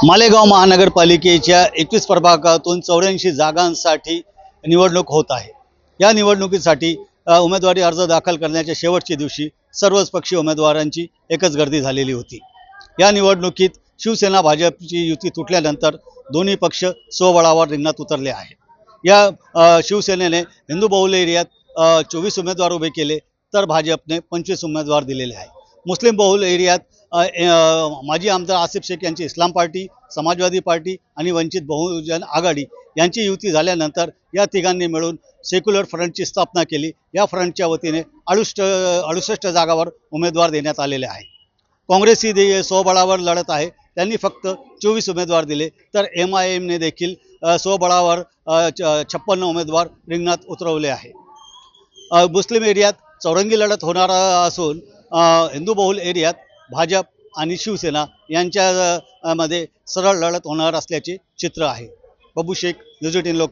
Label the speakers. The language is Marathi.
Speaker 1: मालेगाव महानगरपालिकेच्या 21 प्रभागातून 84 जागांसाठी निवडणूक होत आहे। या निवडणुकीसाठी उमेदवारी अर्ज दाखल करण्याच्या शेवटच्या दिवशी सर्वच पक्षीय उमेदवारांची एकच गर्दी झालेली होती। या निवडणुकीत शिवसेना भाजपची युती तुटल्यानंतर दोन्ही पक्ष स्वबळावर रिंगणात उतरले आहेत। या शिवसेनेने हिंदुबहुल एरियात 24 उमेदवार उभे केले, तर भाजपने 25 उमेदवार दिलेले आहेत। मुस्लिम बहुल एरियात माजी आमदार आसिफ शेख यांची इस्लाम पार्टी, समाजवादी पार्टी आणि वंचित बहुजन आघाडी यांची युती झाल्यानंतर या तिघांनी मिळून सेक्युलर फ्रंटची स्थापना केली। या फ्रंटच्या वतीने 68 जागावर उमेदवार देण्यात आलेले आहे। काँग्रेस ही स्वबळावर लढत आहे, त्यांनी फक्त 24 उमेदवार दिले, तर MIMने देखील स्वबळावर 56 उमेदवार रिंगणात उतरवले आहे। मुस्लिम एरियात चौरंगी लढत होणार असून हिंदू बहुल एरियात भाजप आणि शिवसेना यांच्या मध्ये सरळ लढत होणार असल्याचे चित्र आहे। बाबू शेख, न्यूज 18 लोक।